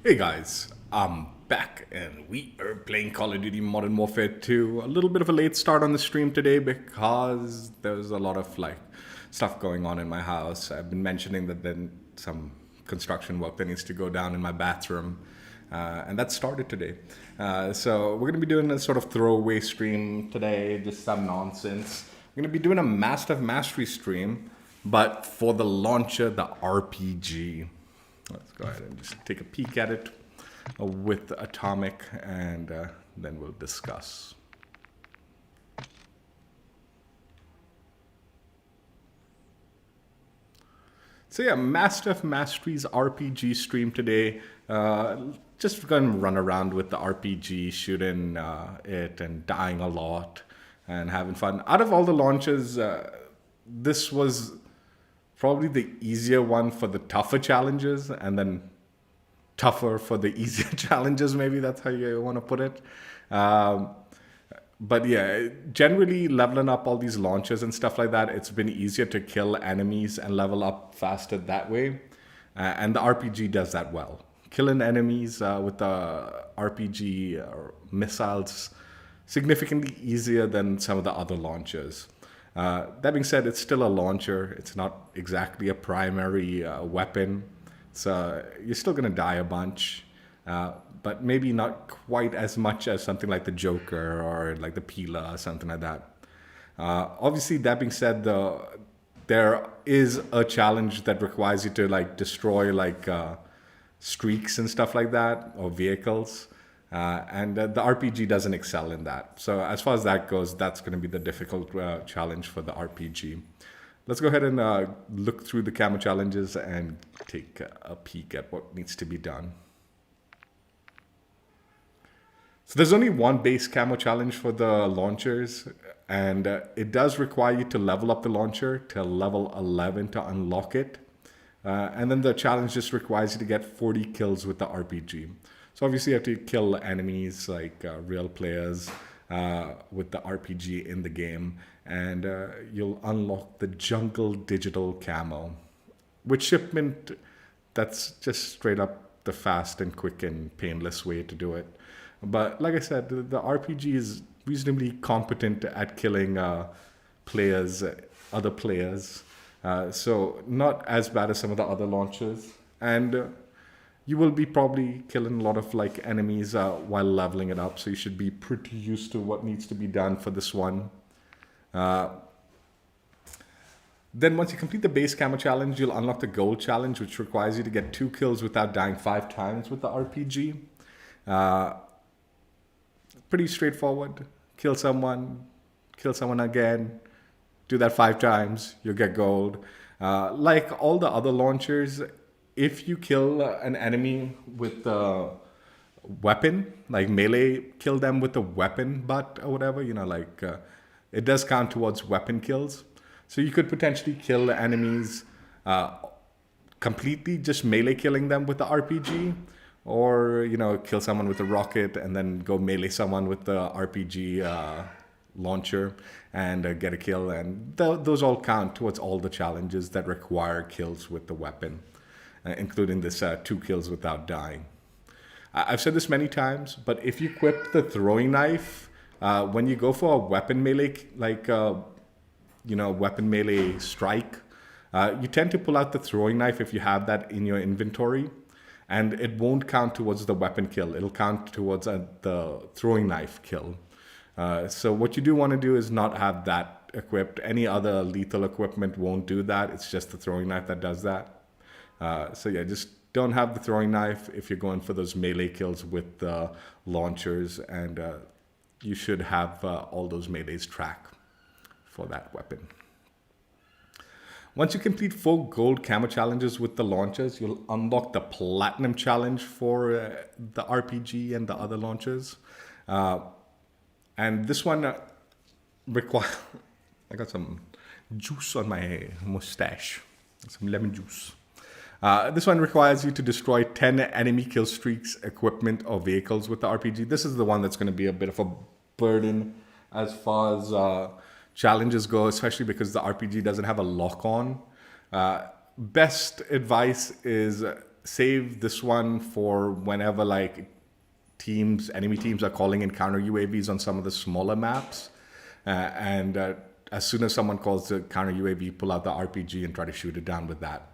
Hey guys, I'm back and we are playing Call of Duty Modern Warfare 2. A little bit of a late start on the stream today because there's a lot of stuff going on in my house. I've been mentioning that then some construction work that needs to go down in my bathroom. And that started today. So we're going to be doing a sort of throwaway stream today, just some nonsense. We're going to be doing a Master of Mastery stream, but for the launcher, the RPG. Let's go ahead and just take a peek at it with Atomic, and then we'll discuss. So yeah, Master of Mastery's RPG stream today. Just going to run around with the RPG, shooting it and dying a lot and having fun. Out of all the launches, this was probably the easier one for the tougher challenges, and then tougher for the easier challenges. Maybe that's how you want to put it. But yeah, generally leveling up all these launchers and stuff like that, it's been easier to kill enemies and level up faster that way. And the RPG does that well. Killing enemies with the RPG missiles significantly easier than some of the other launchers. That being said, it's still a launcher. It's not exactly a primary weapon. So you're still going to die a bunch, but maybe not quite as much as something like the Joker or like the Pila or something like that. Obviously, that being said, there is a challenge that requires you to destroy streaks and stuff like that, or vehicles. And the RPG doesn't excel in that. So as far as that goes, that's going to be the difficult challenge for the RPG. Let's go ahead and look through the Camo Challenges and take a peek at what needs to be done. So there's only one base Camo Challenge for the launchers, and it does require you to level up the launcher to level 11 to unlock it. And then the challenge just requires you to get 40 kills with the RPG. So obviously you have to kill enemies like real players with the RPG in the game, and you'll unlock the Jungle Digital Camo. With shipment, that's just straight up the fast and quick and painless way to do it. But like I said, the RPG is reasonably competent at killing players, other players. So not as bad as some of the other launchers. And you will be probably killing a lot of enemies while leveling it up. So you should be pretty used to what needs to be done for this one. Then once you complete the base Camo Challenge, you'll unlock the Gold Challenge, which requires you to get 2 kills without dying 5 times with the RPG. Pretty straightforward. Kill someone again, do that 5 times, you'll get gold. Like all the other launchers, if you kill an enemy with the weapon, like melee, kill them with the weapon butt or whatever, it does count towards weapon kills. So you could potentially kill enemies completely just melee killing them with the RPG, or kill someone with a rocket and then go melee someone with the RPG launcher and get a kill. And those all count towards all the challenges that require kills with the weapon, including this 2 kills without dying. I've said this many times, but if you equip the throwing knife, when you go for a weapon melee, weapon melee strike, you tend to pull out the throwing knife if you have that in your inventory, and it won't count towards the weapon kill. It'll count towards the throwing knife kill. So what you do want to do is not have that equipped. Any other lethal equipment won't do that. It's just the throwing knife that does that. So yeah, just don't have the throwing knife if you're going for those melee kills with the launchers, and you should have all those melees track for that weapon. Once you complete 4 gold Camo Challenges with the launchers, you'll unlock the Platinum Challenge for the RPG and the other launchers. And this one requires... I got some juice on my mustache, some lemon juice. This one requires you to destroy 10 enemy kill streaks, equipment, or vehicles with the RPG. This is the one that's going to be a bit of a burden as far as challenges go, especially because the RPG doesn't have a lock-on. Best advice is save this one for whenever like enemy teams are calling in counter UAVs on some of the smaller maps. And as soon as someone calls the counter UAV, pull out the RPG and try to shoot it down with that.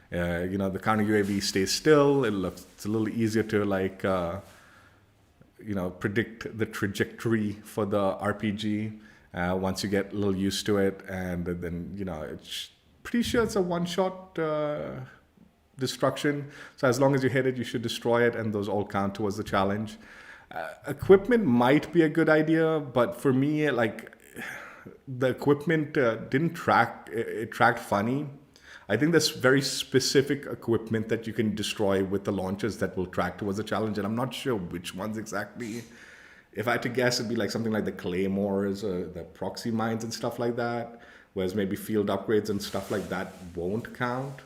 The counter UAV stays still. It's a little easier to like, predict the trajectory for the RPG once you get a little used to it. And then, it's pretty sure it's a one-shot destruction. So as long as you hit it, you should destroy it, and those all count towards the challenge. Equipment might be a good idea, but for me, like the equipment didn't track. It tracked funny. I think there's very specific equipment that you can destroy with the launchers that will track towards the challenge, and I'm not sure which ones exactly. If I had to guess, it'd be like something like the claymores or the proxy mines and stuff like that, whereas maybe field upgrades and stuff like that won't count.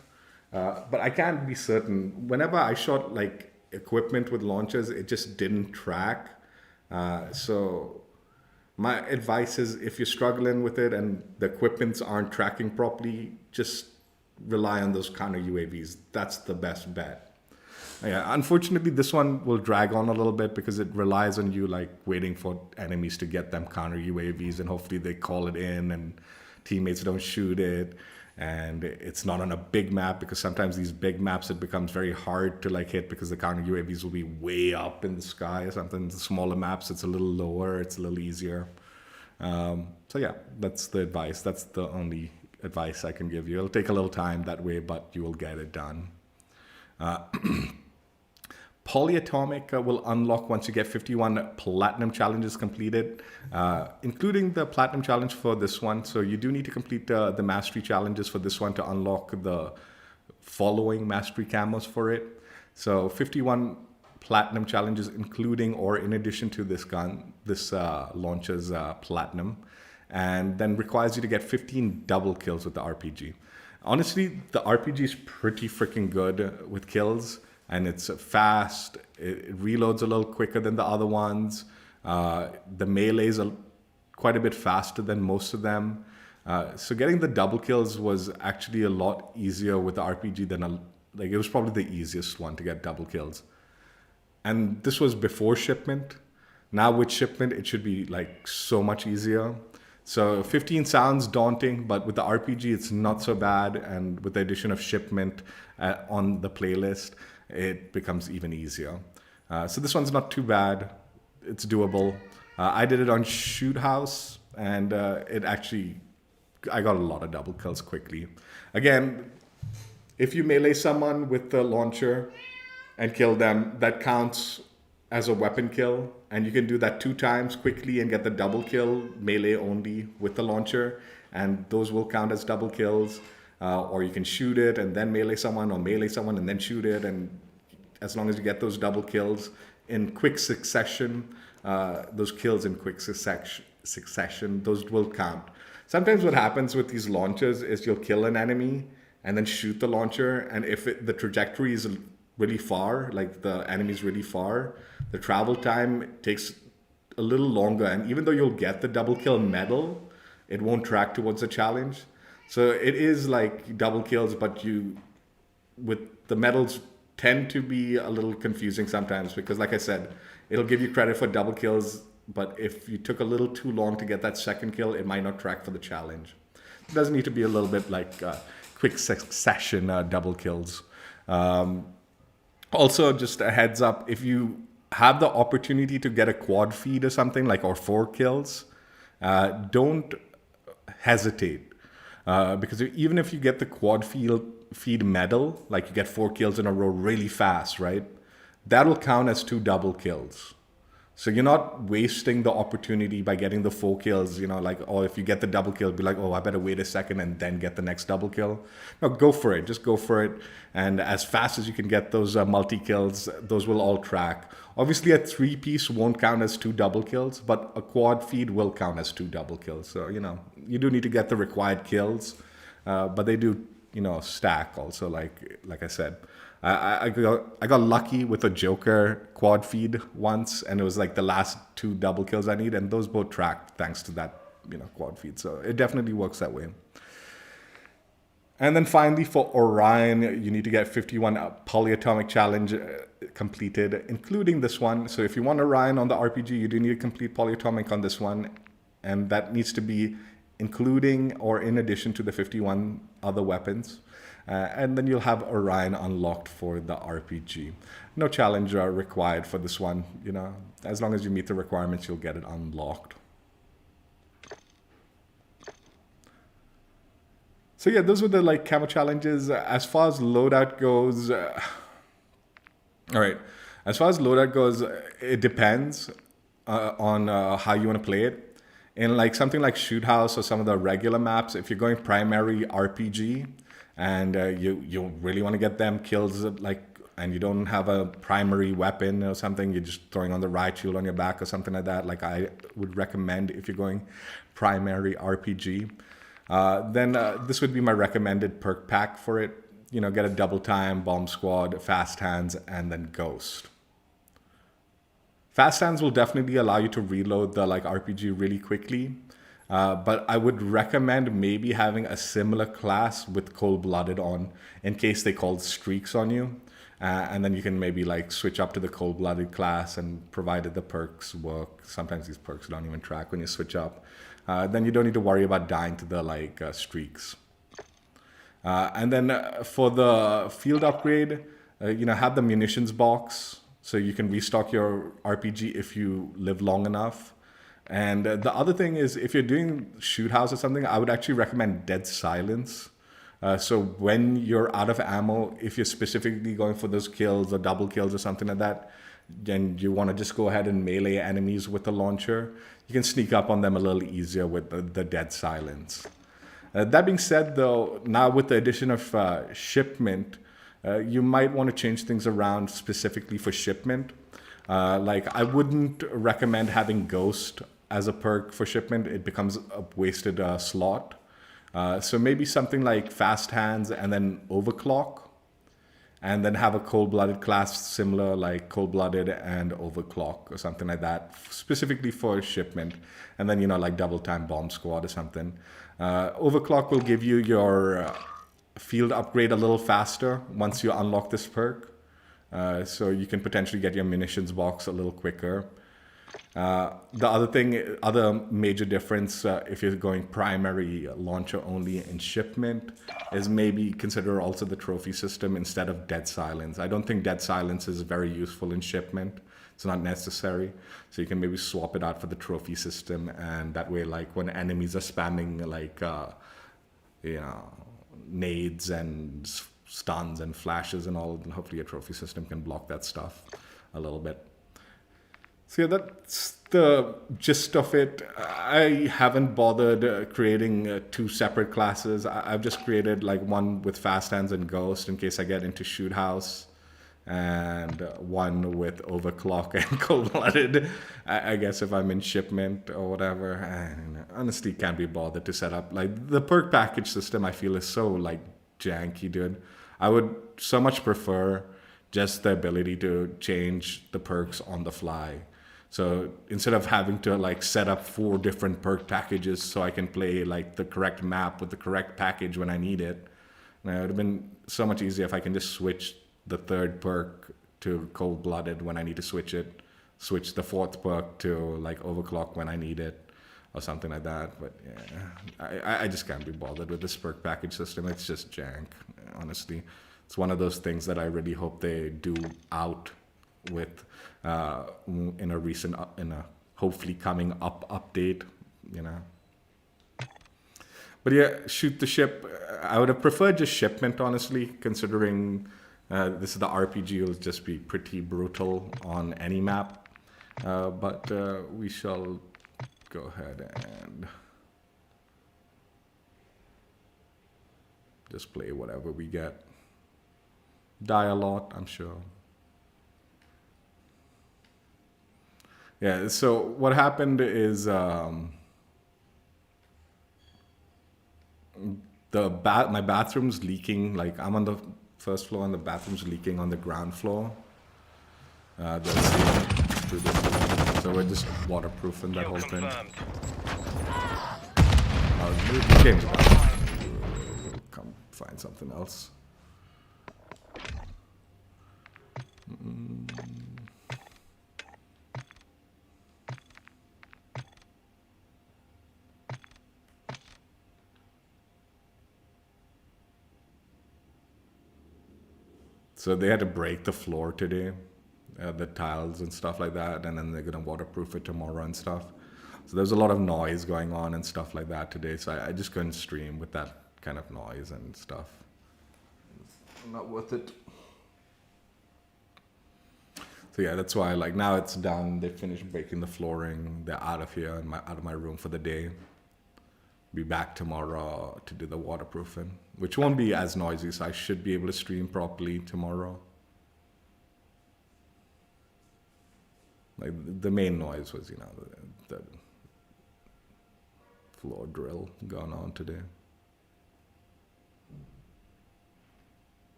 But I can't be certain. Whenever I shot like equipment with launchers, it just didn't track. So my advice is, if you're struggling with it and the equipments aren't tracking properly, just rely on those counter UAVs. That's the best bet. Yeah, unfortunately, this one will drag on a little bit because it relies on you like waiting for enemies to get them counter UAVs, and hopefully they call it in and teammates don't shoot it. And it's not on a big map, because sometimes these big maps, it becomes very hard to like hit because the counter UAVs will be way up in the sky or something. The smaller maps, it's a little lower, it's a little easier. So yeah, that's the advice. That's the only advice I can give you. It'll take a little time that way, but you will get it done. Polyatomic will unlock once you get 51 platinum challenges completed, including the platinum challenge for this one. So you do need to complete the mastery challenges for this one to unlock the following mastery camos for it. So 51 platinum challenges, including or in addition to this gun. This launches platinum, and then requires you to get 15 double kills with the RPG. Honestly, the RPG is pretty freaking good with kills. And it's fast. It reloads a little quicker than the other ones. The melees are quite a bit faster than most of them. So getting the double kills was actually a lot easier with the RPG than it was probably the easiest one to get double kills. And this was before shipment. Now with shipment, it should be like so much easier. So 15 sounds daunting, but with the RPG, it's not so bad. And with the addition of shipment on the playlist, it becomes even easier. So this one's not too bad. It's doable. I did it on Shoot House, and I got a lot of double kills quickly. Again, if you melee someone with the launcher and kill them, that counts as a weapon kill. And you can do that 2 times quickly and get the double kill, melee only with the launcher. And those will count as double kills. Or you can shoot it and then melee someone, or melee someone and then shoot it. And as long as you get those double kills in quick succession, those kills in quick succession, those will count. Sometimes what happens with these launchers is you'll kill an enemy and then shoot the launcher. And if the trajectory is really far, like the enemy's really far, the travel time takes a little longer. And even though you'll get the double kill medal, it won't track towards the challenge. So it is like double kills, but with the medals tend to be a little confusing sometimes, because like I said, it'll give you credit for double kills, but if you took a little too long to get that second kill, it might not track for the challenge. It does need to be a little bit like quick succession double kills. Also, just a heads up, if you have the opportunity to get a quad feed or something, or 4 kills, don't hesitate. Because even if you get the quad feed medal, like you get 4 kills in a row really fast, right? That'll count as 2 double kills. So you're not wasting the opportunity by getting the 4 kills, or if you get the double kill, be like, oh, I better wait a second and then get the next double kill. No, go for it. Just go for it. And as fast as you can get those multi-kills, those will all track. Obviously, a 3-piece won't count as 2 double kills, but a quad feed will count as 2 double kills. So, you do need to get the required kills, but they do, stack also, like I said. I got lucky with a Joker quad feed once, and it was like the last 2 double kills I need, and those both tracked thanks to that, quad feed. So it definitely works that way. And then finally for Orion, you need to get 51 Polyatomic Challenge completed, including this one. So if you want Orion on the RPG, you do need to complete Polyatomic on this one. And that needs to be including or in addition to the 51 other weapons. And then you'll have Orion unlocked for the RPG. No challenge required for this one. You know, as long as you meet the requirements, you'll get it unlocked. So yeah, those were the like camo challenges. As far as loadout goes, all right. As far as loadout goes, it depends on how you want to play it. In like something like Shoot House or some of the regular maps, if you're going primary RPG and you really want to get them kills, like, and you don't have a primary weapon or something, you're just throwing on the riot shield on your back or something like that. Like I would recommend if you're going primary RPG. Then this would be my recommended perk pack for it. You know, get a double time, bomb squad, fast hands, and then ghost. Fast hands will definitely allow you to reload the like RPG really quickly. But I would recommend maybe having a similar class with cold-blooded on in case they call streaks on you. And then you can maybe like switch up to the cold-blooded class, and provided the perks work. Sometimes these perks don't even track when you switch up. Then you don't need to worry about dying to the like streaks. And then for the field upgrade, you know, have the munitions box so you can restock your RPG if you live long enough. And the other thing is, if you're doing Shoot House or something, I would actually recommend Dead Silence. So when you're out of ammo, if you're specifically going for those kills or double kills or something like that, then you want to just go ahead and melee enemies with the launcher, you can sneak up on them a little easier with the Dead Silence. That being said, though, now with the addition of shipment, you might want to change things around specifically for shipment. Like I wouldn't recommend having Ghost as a perk for shipment. It becomes a wasted slot. So maybe something like Fast Hands and then Overclock, and then have a cold-blooded class similar like cold-blooded and Overclock or something like that, specifically for shipment. And then, you know, like double time bomb squad or something. Overclock will give you your field upgrade a little faster once you unlock this perk. So you can potentially get your munitions box a little quicker. The other major difference, if you're going primary launcher only in shipment, is maybe consider also the trophy system instead of Dead Silence. I don't think Dead Silence is very useful in shipment. It's not necessary. So you can maybe swap it out for the trophy system, and that way, like when enemies are spamming like you know, nades and stuns and flashes and all, and hopefully your trophy system can block that stuff a little bit. So yeah, that's the gist of it. I haven't bothered creating two separate classes. I've just created like one with Fast Hands and Ghost in case I get into Shoot House, and one with Overclock and Cold-Blooded, I guess if I'm in shipment or whatever. And honestly can't be bothered to set up. Like the perk package system I feel is so like janky, dude. I would so much prefer just the ability to change the perks on the fly. So instead of having to like set up 4 different perk packages so I can play like the correct map with the correct package when I need it, it would have been so much easier if I can just switch the 3rd perk to Cold-Blooded when I need to switch it, switch the 4th perk to like Overclock when I need it, or something like that. But yeah, I just can't be bothered with this perk package system. It's just jank, honestly. It's one of those things that I really hope they do out with in a hopefully coming up update, you know. But yeah, Shoot the Ship, I would have preferred just shipment, honestly, considering this is the RPG. It'll just be pretty brutal on any map. But we shall go ahead and just play whatever we get. Die a lot, I'm sure. Yeah, so what happened is my bathroom's leaking. Like I'm on the 1st floor and the bathroom's leaking on the ground floor. So we're just waterproofing that whole thing. The game's about to come find something else. So they had to break the floor today, the tiles and stuff like that, and then they're gonna waterproof it tomorrow and stuff. So there's a lot of noise going on and stuff like that today, so I just couldn't stream with that kind of noise and stuff. It's not worth it. So yeah, that's why, like, now it's done. They finished breaking the flooring. They're out of here, out of my room for the day. Be back tomorrow to do the waterproofing, which won't be as noisy, so I should be able to stream properly tomorrow. Like, the main noise was, you know, the floor drill going on today.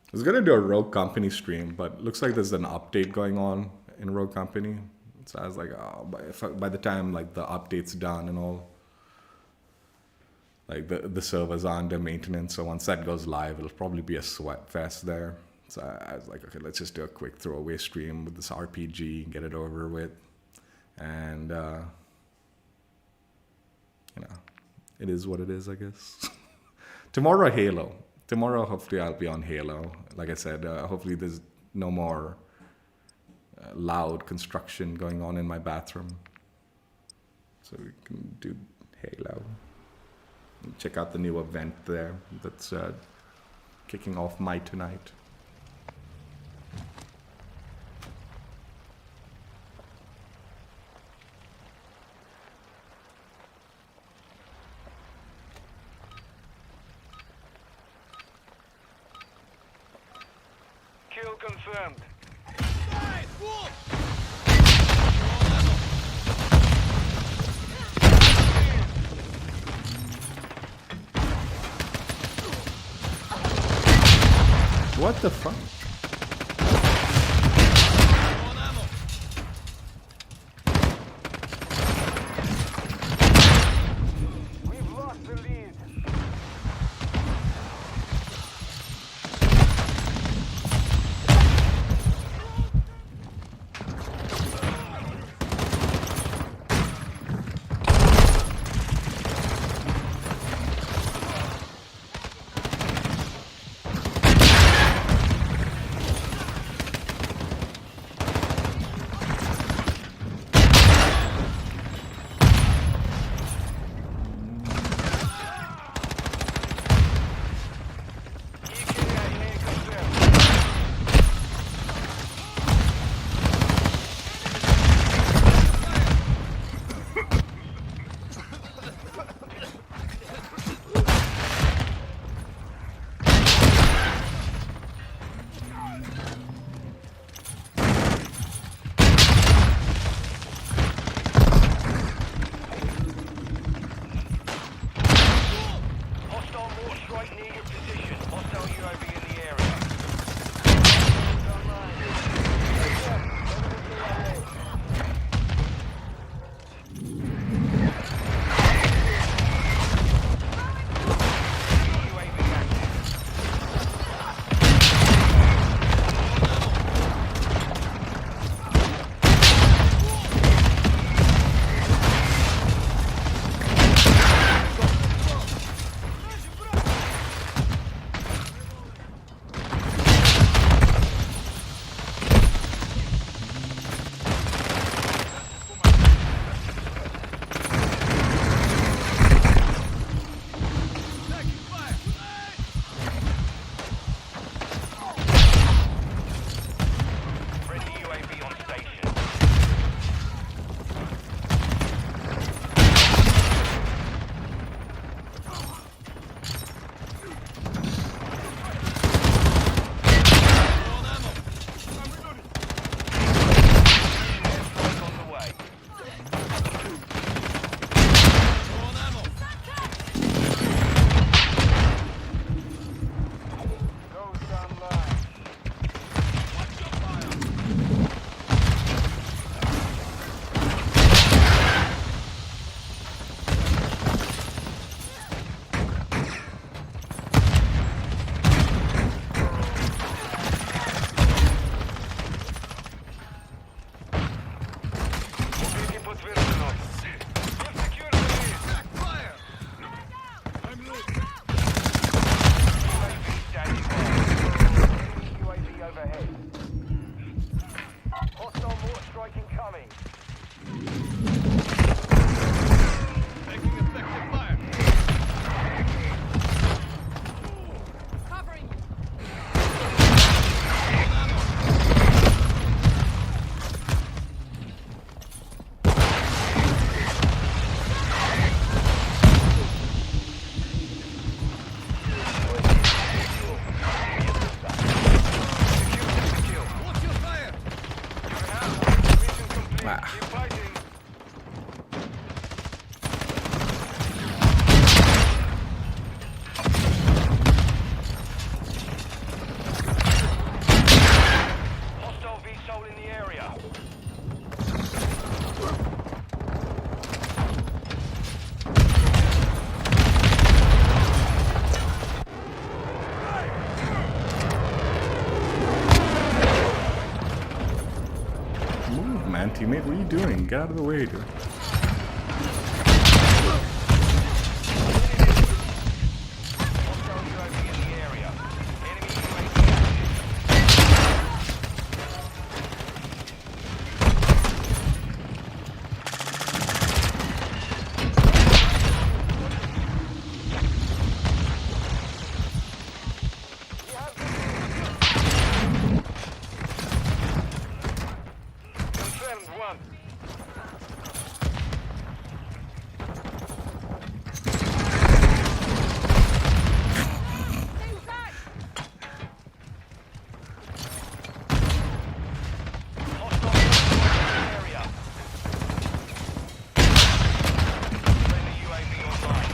I was gonna do a Rogue Company stream, but looks like there's an update going on in Rogue Company. So I was like, oh, by the time like the update's done and all, like the servers are under maintenance. So once that goes live, it'll probably be a sweat fest there. So I was like, okay, let's just do a quick throwaway stream with this RPG, get it over with, and you know, it is what it is, I guess. Tomorrow, Halo. Tomorrow, hopefully, I'll be on Halo. Like I said, hopefully there's no more loud construction going on in my bathroom. So we can do Halo. And check out the new event there that's kicking off tonight. Confirmed. What the fuck? We've lost the lead. strike incoming. Taking effective fire. Covering. Watch your fire. Mission complete. Ah. Keep fighting. Hostile VSOL in the area. Move, man, teammate. What are you doing? Get out of the way, dude. Hostile UAV in the area. Enemy UAV active. Confirmed one. Hostile area. Friendly UAV online.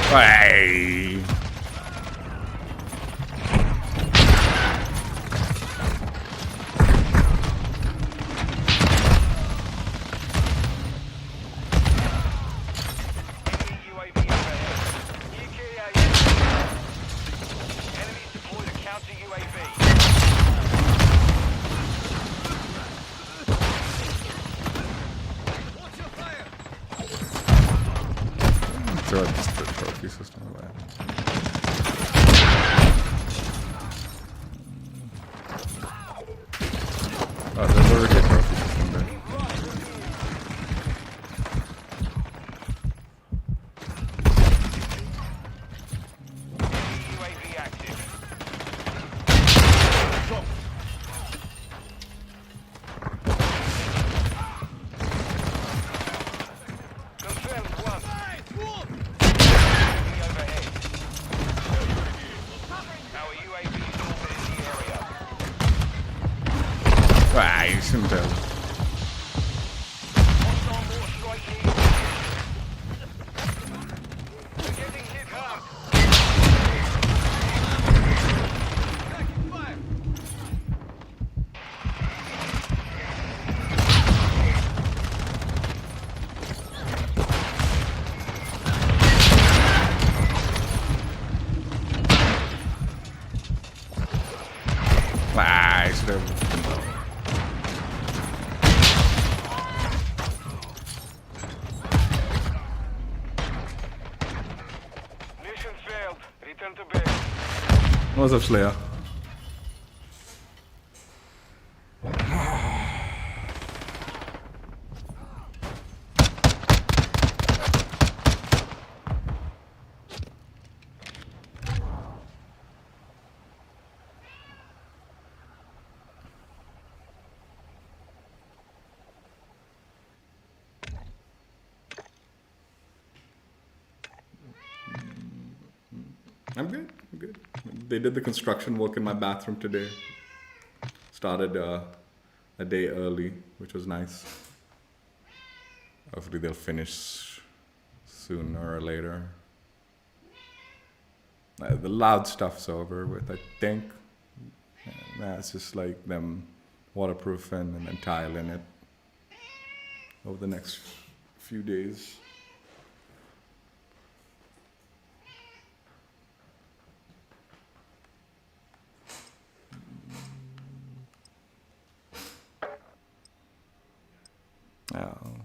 Hey. Enemy UAV overhead. EKIA. Enemies deployed a counter UAV. Watch your fire. Throw just the trophy system away. Oh, there's already a trophy system there. UAV active. Confirmed one. Enemy overhead. Our UAV is orbiting the area. Ah, you shouldn't have. Hostile more strike here. We're getting hit hard. Taking fire. Ah, I should have. Mission failed. Return to base. What's up, Slayer? I'm good. I'm good. They did the construction work in my bathroom today. Started a day early, which was nice. Hopefully they'll finish sooner or later. The loud stuff's over with, I think. It's just like them waterproofing and then tiling it over the next few days. Oh.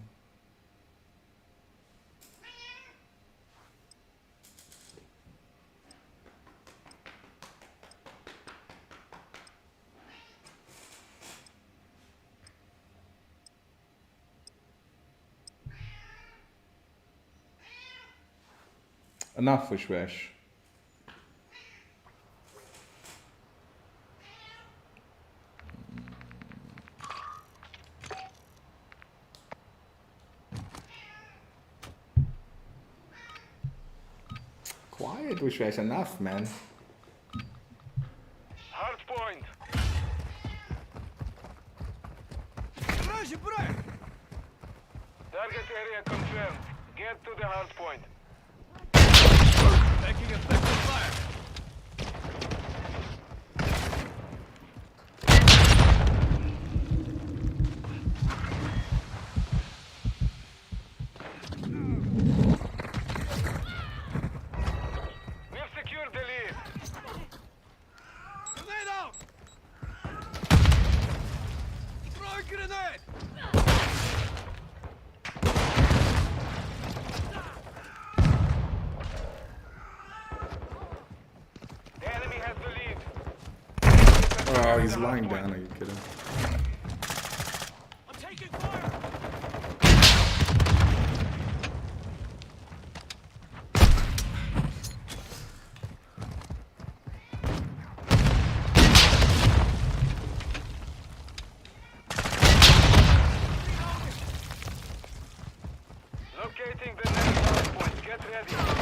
Enough, Wishwash. Quiet, Wishwash. Enough, man. Hard point. Режи, брат! Target area confirmed. Get to the hard point. Making effective fire! We've secured the lead. Grenade out! Throw a grenade! The enemy has the lead. Oh, he's lying down. Are you kidding? I'm taking fire! Locating the next hard point. Get ready. Hard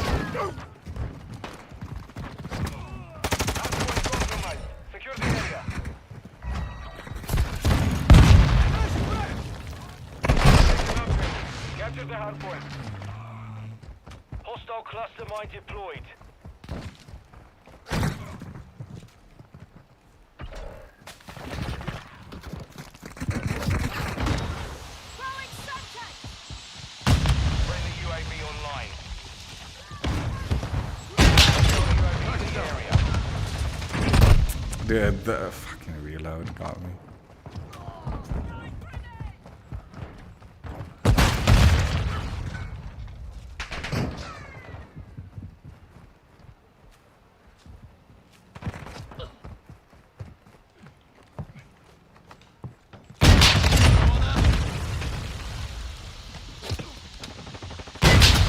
point compromised. Secure the area. Capture the hard point. Hostile cluster mine deployed. Friendly UAV online. UAV in the area. Dude, the fucking reload got me.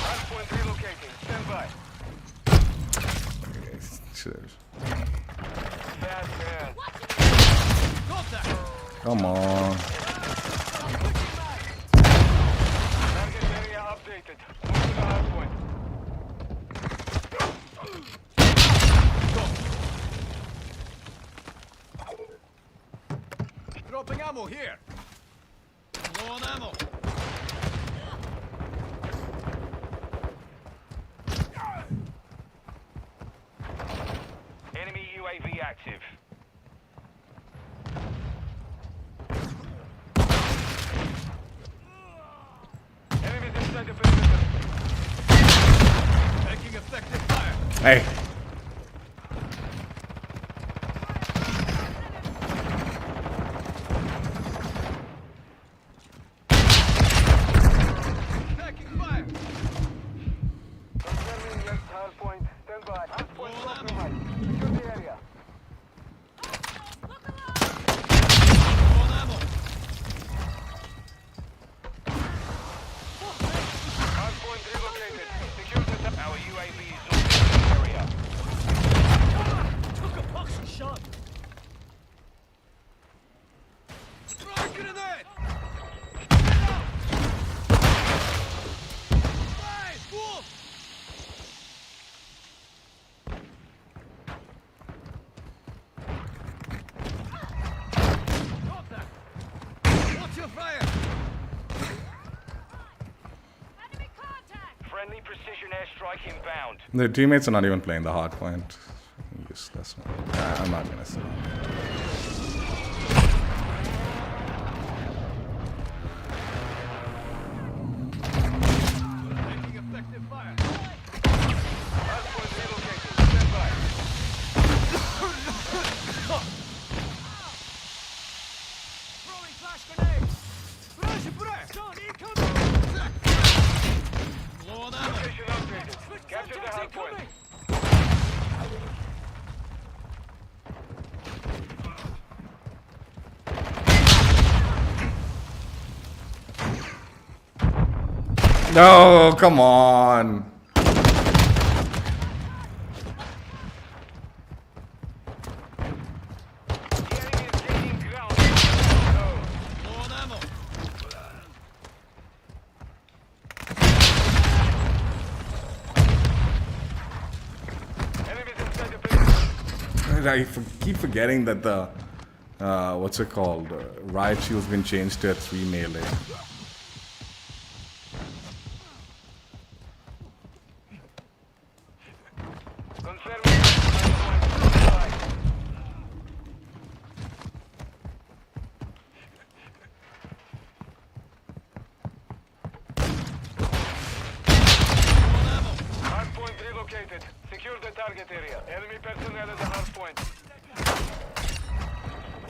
Hard point relocating. Stand by. Should've- Bad man. Contact! Come on. Target area updated. Move to the hard point. Dropping ammo here! Low on ammo! Enemy UAV active. Enemies inside the perimeter. Making effective fire! Hey. Taking fire! Confirming left hard point. Stand by. Hard point compromised. Secure the area. Low on ammo! Hard point relocated. Secure the top. Our UAV is orbiting the area. Took a boxing shot! Throw a grenade! Get out! Fire! Wolf! Contact! Watch your fire! Friendly precision airstrike inbound. Their teammates are not even playing the hard point. Useless. I'm not gonna say. Making effective fire! Hard point relocated. Stand by. Throwing flash grenade! Flash breath! Don't No, come on. The enemy is gaining ground. Low on ammo. Enemies inside the building. Keep forgetting that the what's it called? Riot shield's been changed to a 3 melee. Confirming. Hardpoint relocated. Secure the target area. Enemy personnel at the hardpoint.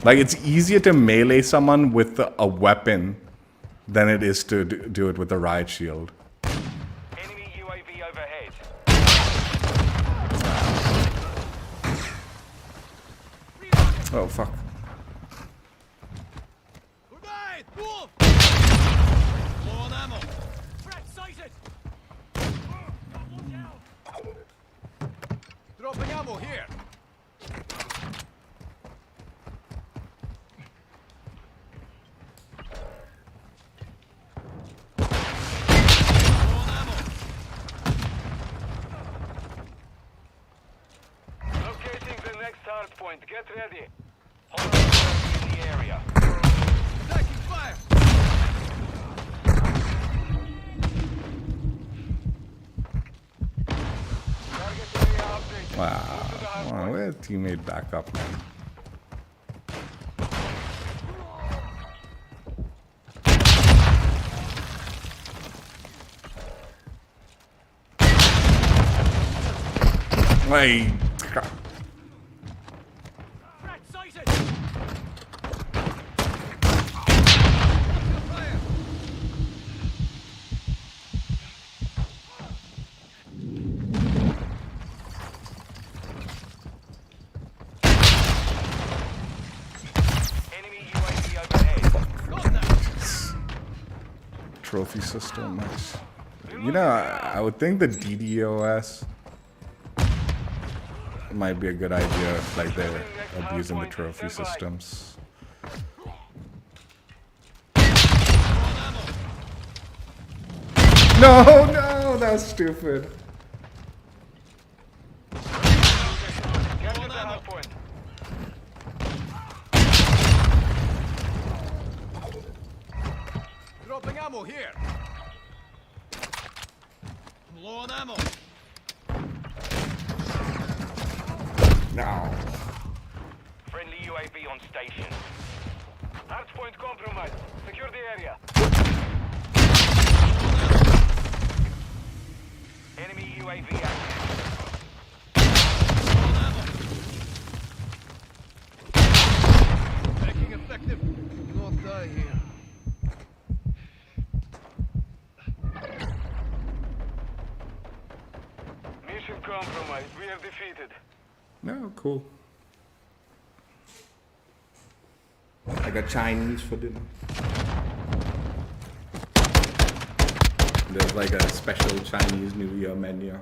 Like, it's easier to melee someone with a weapon than it is to do it with a riot shield. Enemy UAV overhead. Oh, fuck. Grenade! Move! Low on ammo. Threat sighted! Dropping ammo here. Low on ammo. Locating the next hardpoint. Get ready. Hold on in the area. Taking fire! Target area update. Wow. Come on, where's teammate back up, man? Wait. Threat sighted! Fire! Enemy UAV overhead. Got that! Trophy system, nice. You know, I would think the DDoS might be a good idea if, like, they're abusing the trophy systems. No, no, that's stupid. Get to the hardpoint. Dropping ammo here. I'm low on ammo. No. Friendly UAV on station. Hardpoint compromised. Secure the area. Enemy UAV active. Low on ammo. Making effective. Do not die here. Mission compromised. We are defeated. No, cool. I got Chinese for dinner. There's like a special Chinese New Year menu.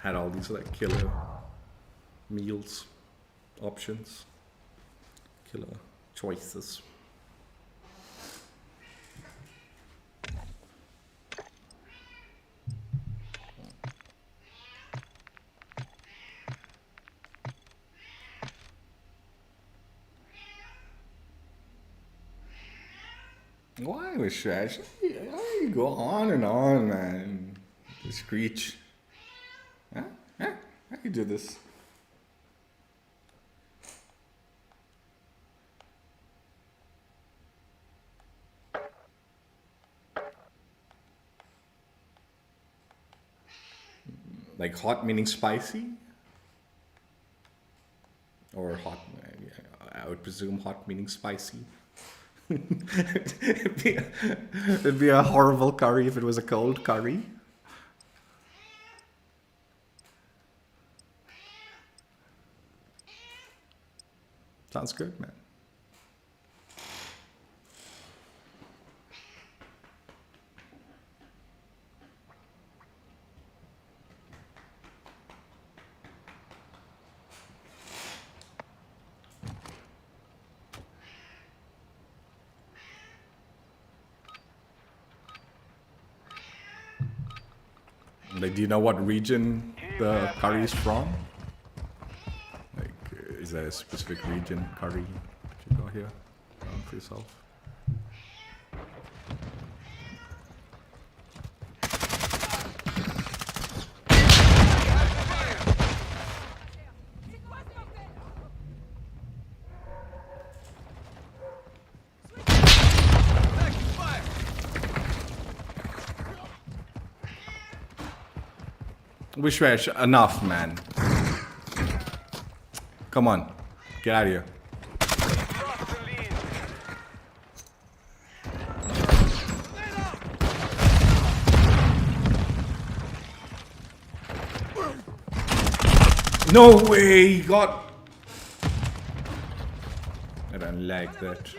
Had all these like killer meals, options, killer choices. Why was Trash? Why you go on and on, man? The screech. Huh? Huh? How you do this? Like hot meaning spicy? Or hot, I would presume hot meaning spicy. It'd be a horrible curry if it was a cold curry. Sounds good, man. Like, do you know what region the curry is from? Like, is there a specific region curry that you got here? For yourself? Wishwash, enough, man. Come on, get out of here. No way, he got... I don't like that.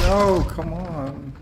No, come on.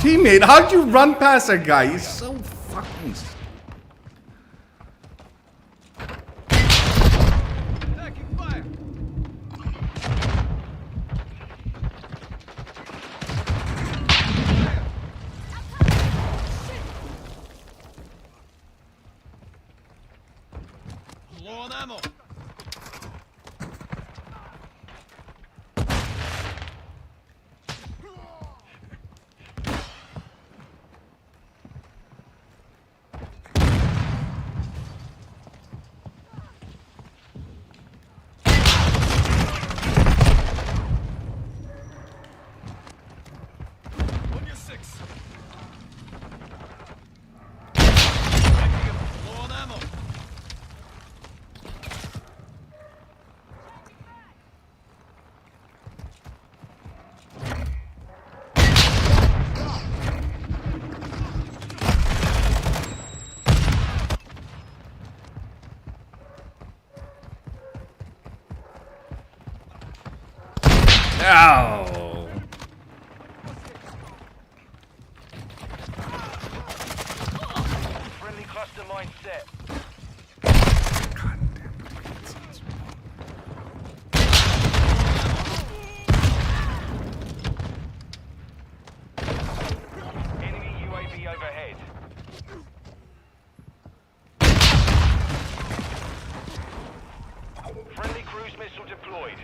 Teammate, how'd you run past that guy? He's so fucking... Low on ammo. Ow! Friendly cluster mine set. God damn it. Enemy UAV overhead. Friendly cruise missile deployed.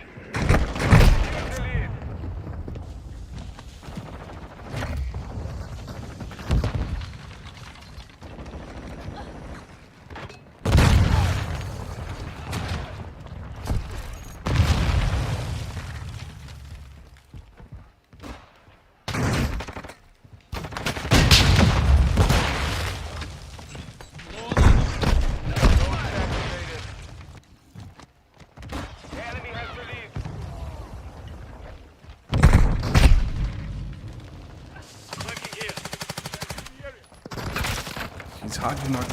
It's hard to not...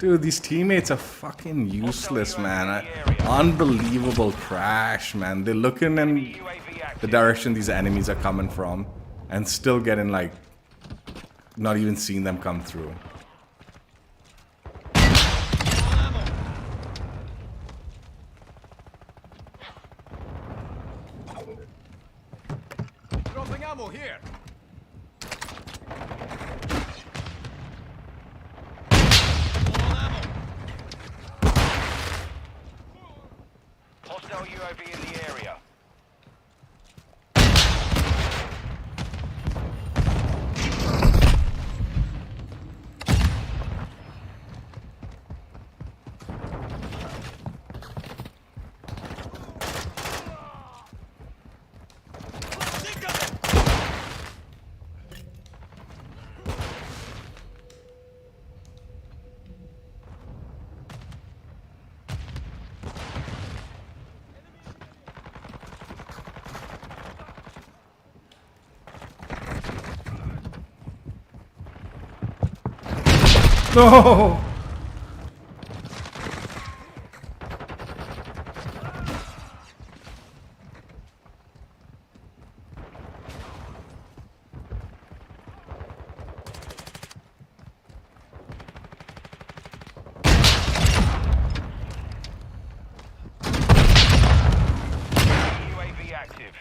Dude, these teammates are fucking useless, man. Unbelievable crash, man. They're looking in the direction these enemies are coming from and still getting, like, not even seeing them come through. Dropping ammo here. Hostile UAV in the area. No! UAV active.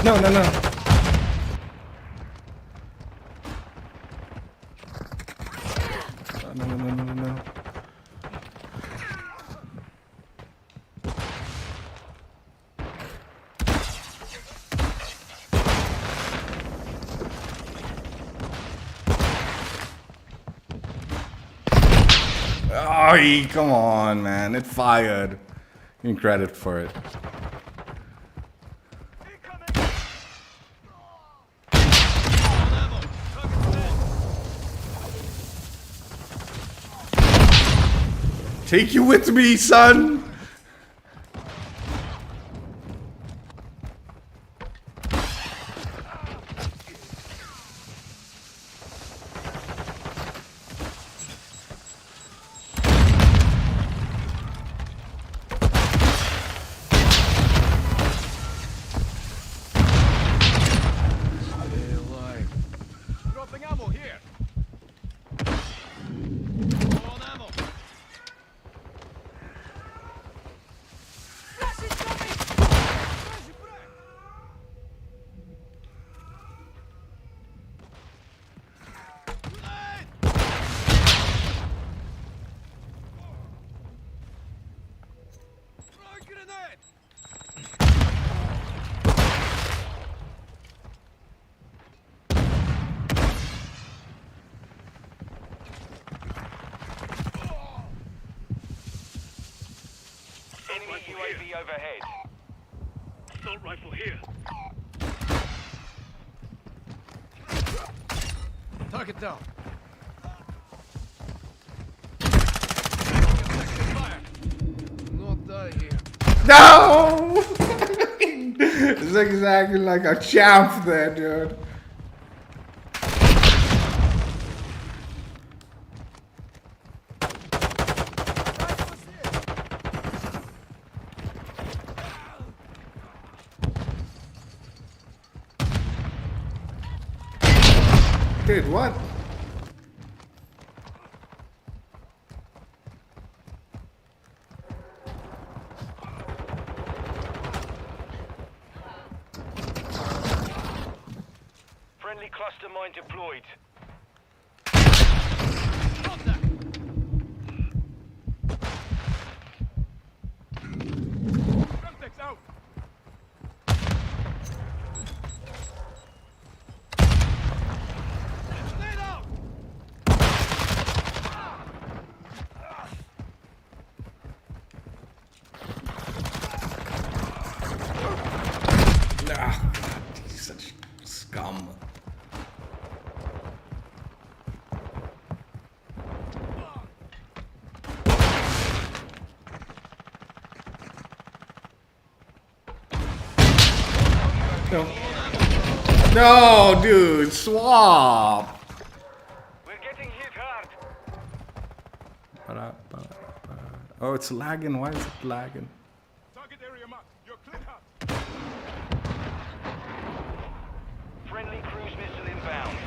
No, no, no. No, no, no, no, no, no. Oh, come on, man. It fired. Give me credit for it. Take you with me, son! Dropping ammo here. On ammo. Enemy UAV overhead. Assault rifle here. Target down. Not die here. No! It's exactly like a champ there, dude. Dude, what? Friendly cluster mine deployed. Contact. Semtex out. Grenade out. Ah, he's such scum. No. No, dude, swap. We're getting hit hard. Oh, it's lagging. Why is it lagging? Target area marked. You're clear. Friendly cruise missile inbound.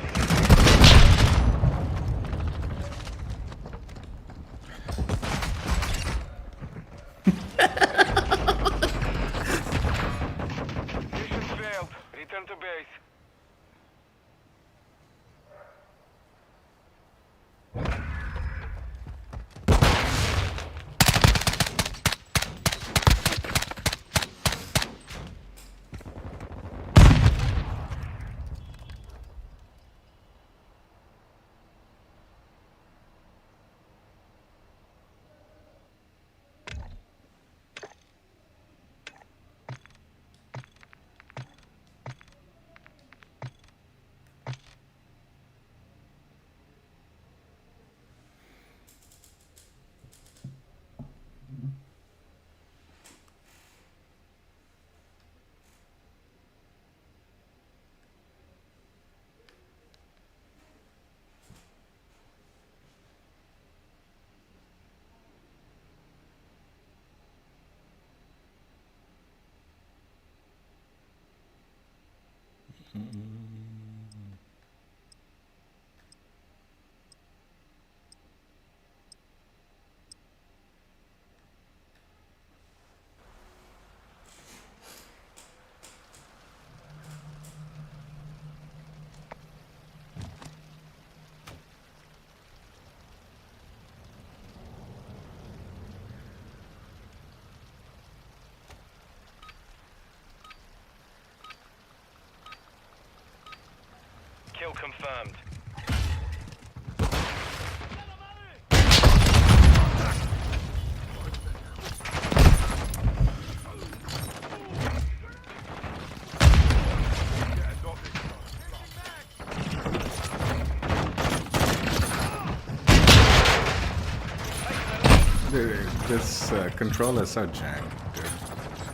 Mission failed. Return to base. Kill confirmed. Dude, this controller is so jank, dude.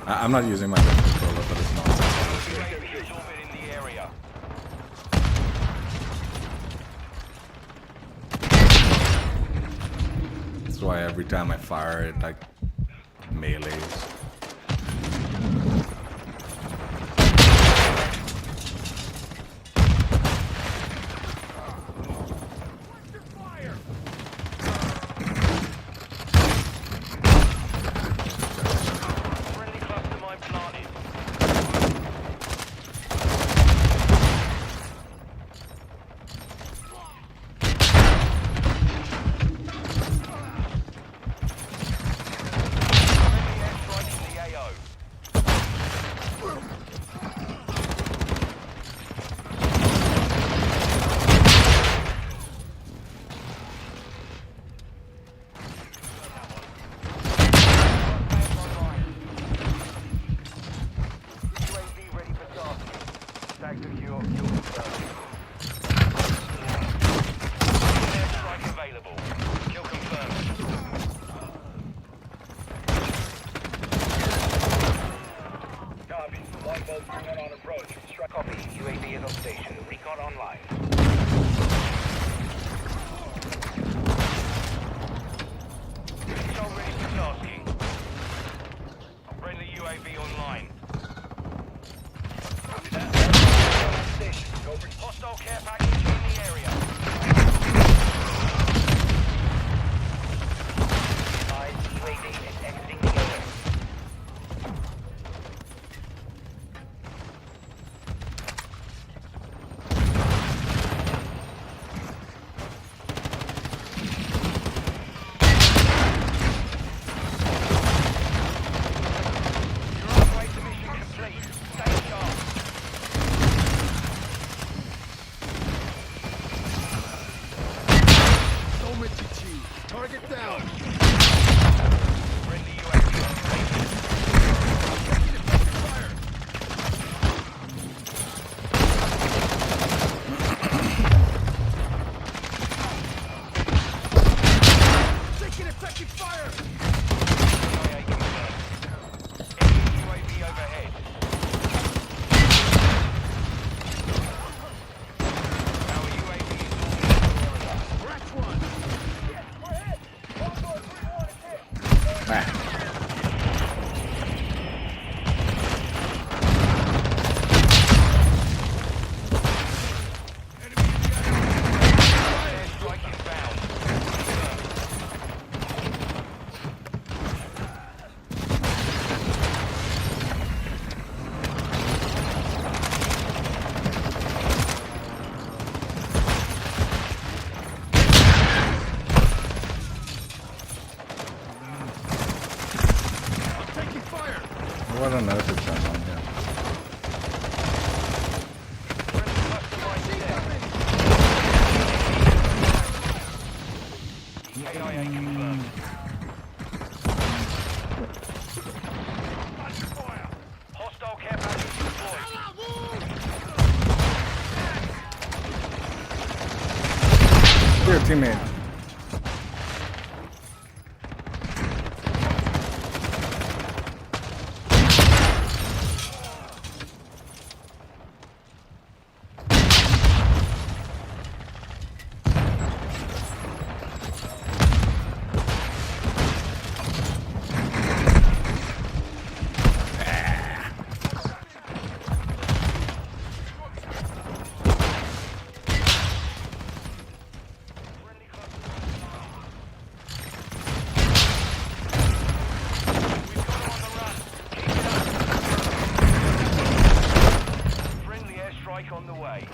I'm not using my controller for this nonsense. UAV is orbiting the area. That's why every time I fire it, like, melees. Friendly cluster mine planted. Friendly airstrike in the AO. UAV ready for tasking. Tag secure. Kill confirmed. Airstrike available. Kill confirmed. Copy. Longboat 3-1 on approach. Strike. Copy. UAV is on station. Recon online. Control ready for tasking. Friendly UAV online. Hostile care package in the area. UAV is exiting the area. Your operator mission complete. Stay sharp. Target down. Friendly UAV on station. Taking effective fire. IA confirmed. Enemy UAV overhead. Here, teammate. Friendly airstrike on the way.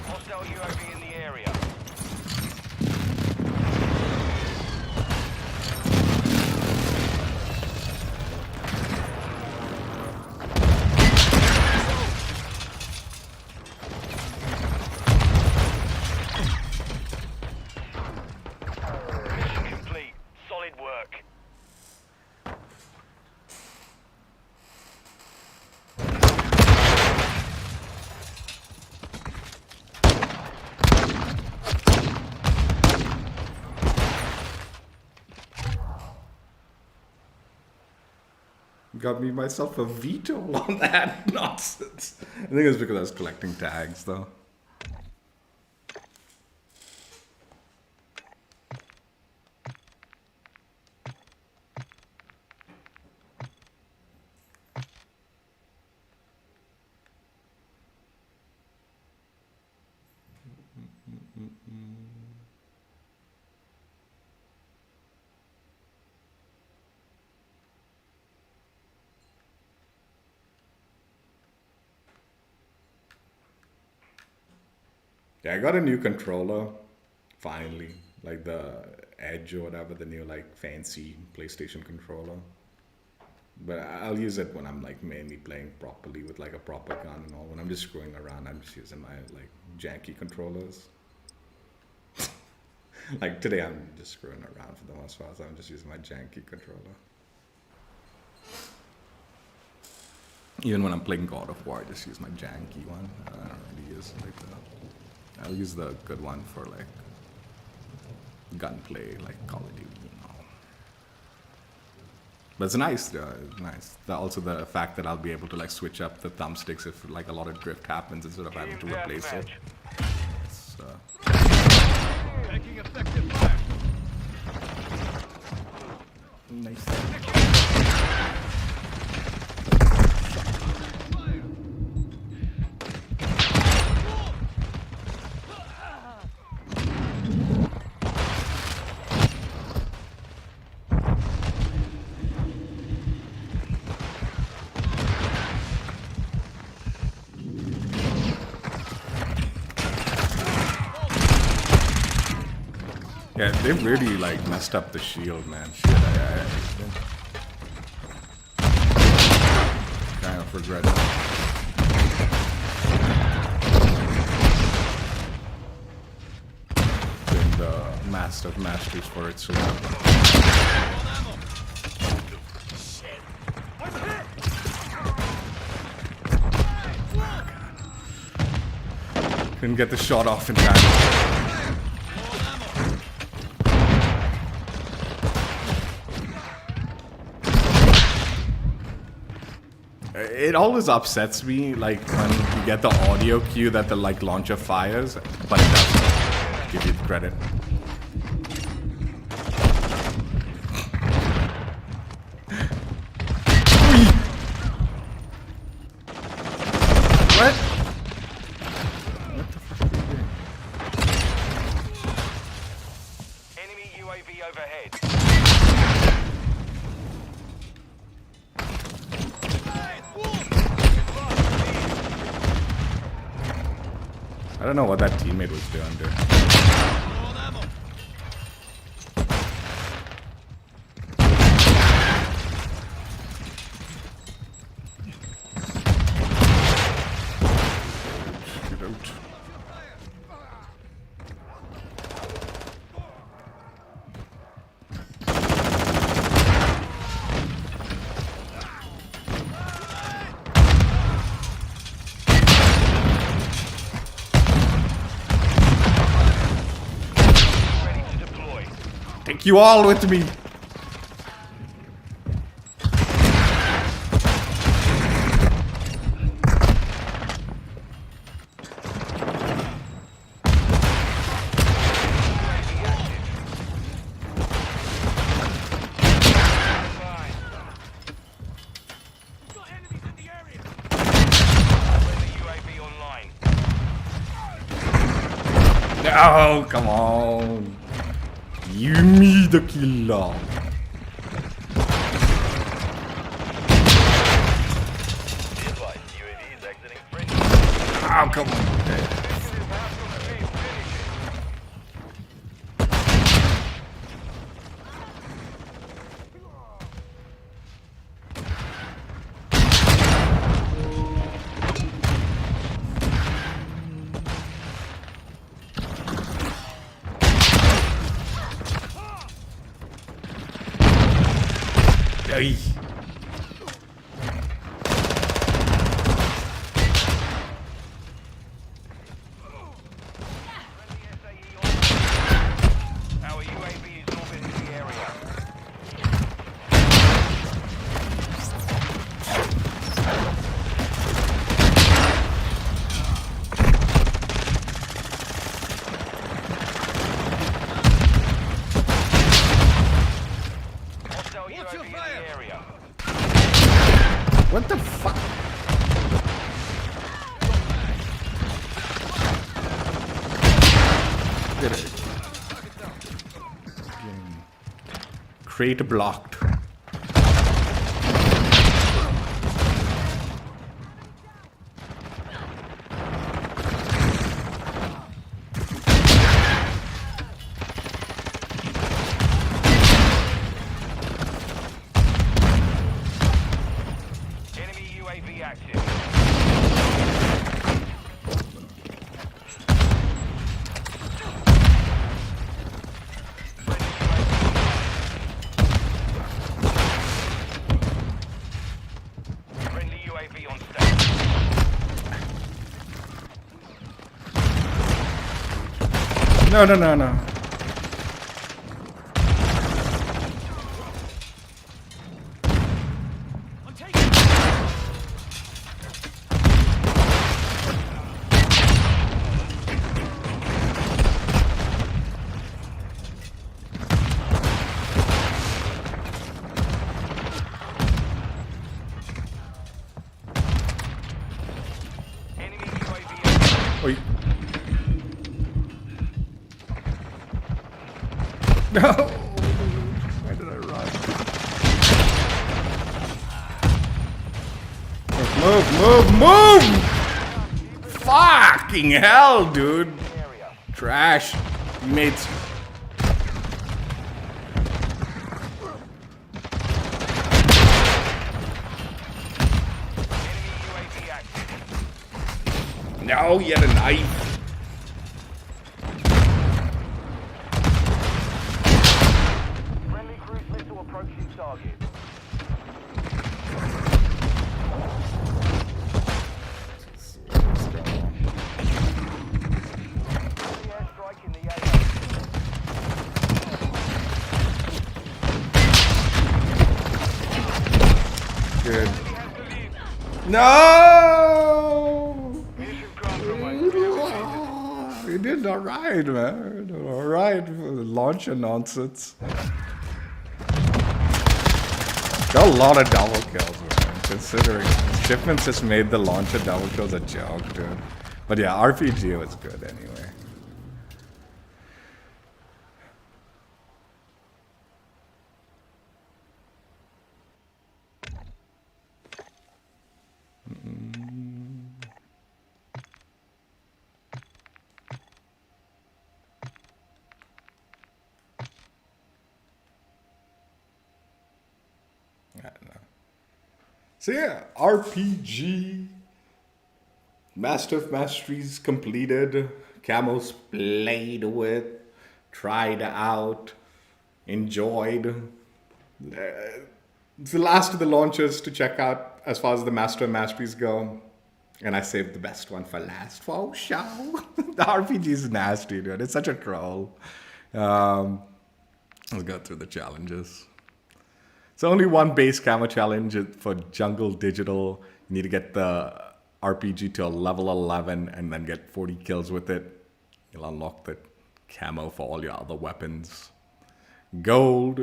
Hostile UAV in the area. Mission complete. Solid work. Got me myself a veto on that nonsense. I think it's because I was collecting tags though. Yeah, I got a new controller, finally. Like the Edge or whatever, the new like fancy PlayStation controller. But I'll use it when I'm like mainly playing properly with like a proper gun and all. When I'm just screwing around, I'm just using my like janky controllers. Like today I'm just screwing around for the most part, so I'm just using my janky controller. Even when I'm playing God of War, I just use my janky one. I don't really use like I'll use the good one for like gunplay, like Call of Duty, you know. But it's nice, it's nice. Also the fact that I'll be able to like switch up the thumbsticks if like a lot of drift happens instead of having to replace it. It's, Taking effective fire. nice. Yeah, they really like messed up the shield, man. Shit, I kind of regret that. Been the master of masters for its sword. Couldn't get the shot off in time. It always upsets me, like when you get the audio cue that the like launcher fires, but it doesn't give you the credit. What? What the fuck are you doing? Enemy UAV overhead. I don't know what that teammate was doing, dude. Get out. Take you all with me. Got enemies in the area. Friendly UAV online. No, come on. You me the killer. Be advised, UAV is exiting friendly. Oh, come on. Mission is half complete. Finish it. Ay. Our UAV is orbiting the area. Hostile Watch your UAV in fire. the area. What the fuck? Did it. Crate blocked. Enemy UAV active. Friendly UAV on station. No, no, no, no. I'm taking. Enemy UAV active. Oi. No. Why did I run? Move! Fucking hell, dude. Area. Trash. Mates. Enemy UAV active. No, he had a knife. Friendly cruise missile approaching target. Friendly airstrike in the AO. Good. Enemy has to leave. No! Mission compromised. You did alright, man. Alright for the launcher nonsense. Got a lot of double kills, man. Considering shipments just made the launcher double kills a joke, dude. But yeah, RPG was good anyway. I don't know. So yeah, RPG. Master of Masteries completed. Camos played with. Tried out. Enjoyed. It's the last of the launches to check out as far as the Master of Masteries go. And I saved the best one for last. For show. The RPG is nasty, dude. It's such a troll. Let's go through the challenges. So only one base camo challenge for Jungle Digital. You need to get the RPG to a level 11 and then get 40 kills with it. You'll unlock the camo for all your other weapons. Gold,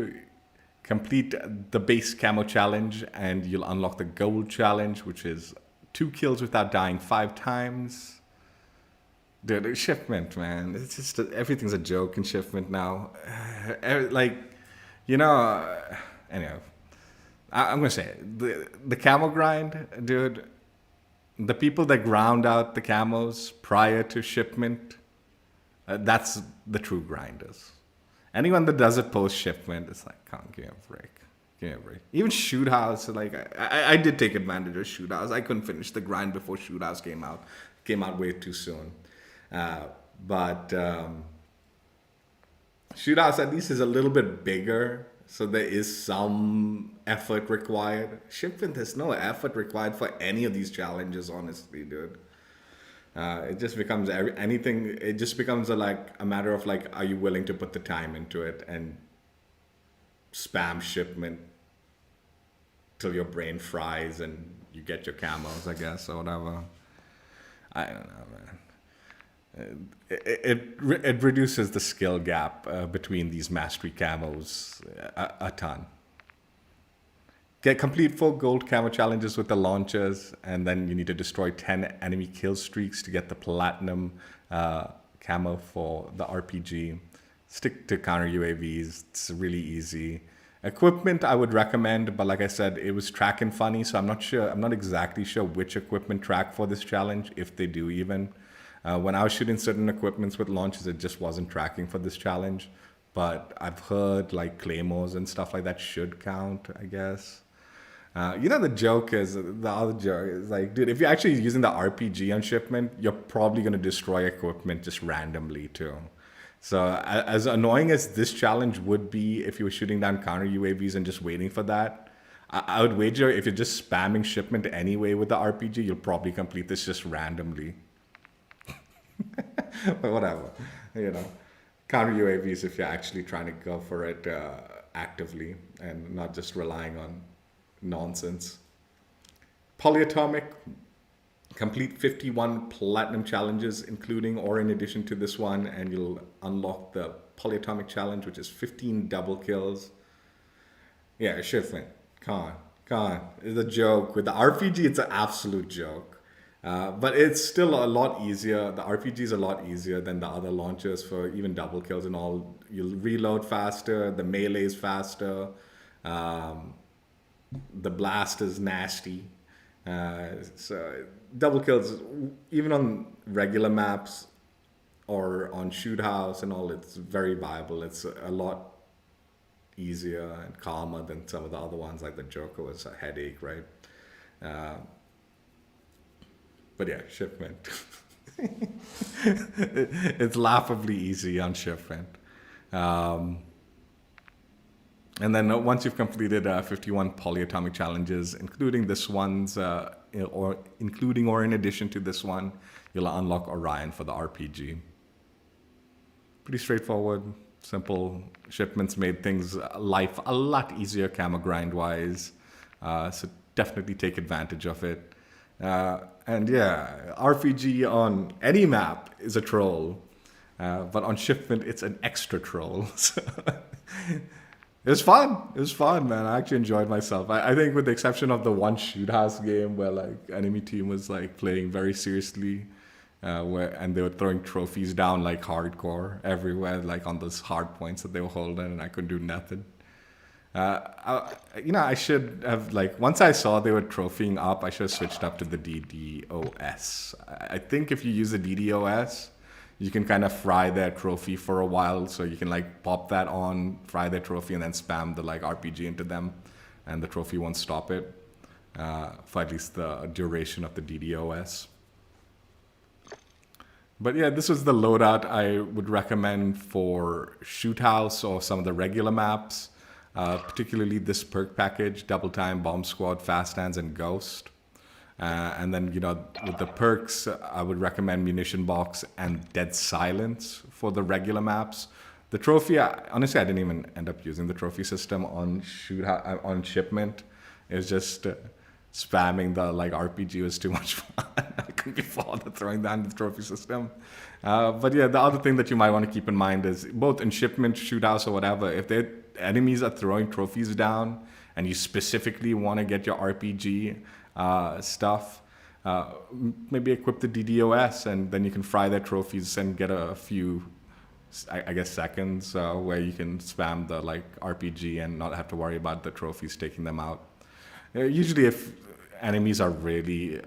complete the base camo challenge and you'll unlock the gold challenge, which is 2 kills without dying 5 times. Dude, shipment, man. It's just, everything's a joke in shipment now. Like, you know, anyway. I'm going to say it. The camo grind, dude, the people that ground out the camos prior to shipment, that's the true grinders. Anyone that does it post shipment, it's like, come on, give me a break. Give me a break. Even Shoot House, like, I did take advantage of Shoot House. I couldn't finish the grind before Shoot House came out. Came out way too soon. But Shoot House at least is a little bit bigger. So there is some effort required. Shipment, there's no effort required for any of these challenges, honestly, dude. It just becomes anything. It just becomes a matter of like, are you willing to put the time into it and spam shipment till your brain fries and you get your camos, I guess, or whatever. I don't know, man. It reduces the skill gap between these mastery camos a ton. Get complete full gold camo challenges with the launchers, and then you need to destroy 10 enemy kill streaks to get the platinum camo for the RPG. Stick to counter UAVs. It's really easy. Equipment I would recommend, but like I said, it was track and funny, so I'm not exactly sure which equipment track for this challenge, if they do even. When I was shooting certain equipments with launches, it just wasn't tracking for this challenge. But I've heard like claymores and stuff like that should count, I guess. You know, the other joke is like, dude, if you're actually using the RPG on shipment, you're probably going to destroy equipment just randomly too. So as annoying as this challenge would be if you were shooting down counter UAVs and just waiting for that, I would wager if you're just spamming shipment anyway with the RPG, you'll probably complete this just randomly. But whatever, you know, counter UAVs if you're actually trying to go for it actively and not just relying on nonsense. Polyatomic, complete 51 platinum challenges, including or in addition to this one, and you'll unlock the Polyatomic challenge, which is 15 double kills. Yeah, shipment. Come on. It's a joke. With the RPG, it's an absolute joke. But it's still a lot easier. The RPG is a lot easier than the other launchers for even double kills and all. You'll reload faster. The melee is faster. The blast is nasty. So double kills, even on regular maps or on Shoot House and all, it's very viable. It's a lot easier and calmer than some of the other ones, like the Joker was a headache, right? But yeah, shipment. It's laughably easy on shipment. And then once you've completed 51 Polyatomic challenges, including this one's, or including or in addition to this one, you'll unlock Orion for the RPG. Pretty straightforward, simple. Shipments made things life a lot easier camo grind-wise, so definitely take advantage of it. And yeah, RPG on any map is a troll, but on shipment it's an extra troll. So it was fun, man. I actually enjoyed myself. I think with the exception of the one Shoot House game where like enemy team was like playing very seriously, and they were throwing trophies down like hardcore everywhere, like on those hard points that they were holding, and I couldn't do nothing. I should have, like, once I saw they were trophying up, I should have switched up to the DDoS. I think if you use the DDoS, you can kind of fry their trophy for a while. So you can like pop that on, fry their trophy, and then spam the like RPG into them, and the trophy won't stop it for at least the duration of the DDoS. But yeah, this was the loadout I would recommend for Shoot House or some of the regular maps. Particularly this perk package, Double Time, Bomb Squad, Fast Hands, and Ghost. And then, with the perks, I would recommend Munition Box and Dead Silence for the regular maps. The trophy, honestly, I didn't even end up using the trophy system on on shipment. It was just spamming the RPG was too much fun. I couldn't be bothered throwing down the trophy system. But yeah, the other thing that you might want to keep in mind is both in shipment, shoot house, or whatever, if the enemies are throwing trophies down and you specifically want to get your RPG stuff, maybe equip the DDoS and then you can fry their trophies and get a few, I guess, seconds where you can spam the RPG and not have to worry about the trophies taking them out. Usually if enemies are really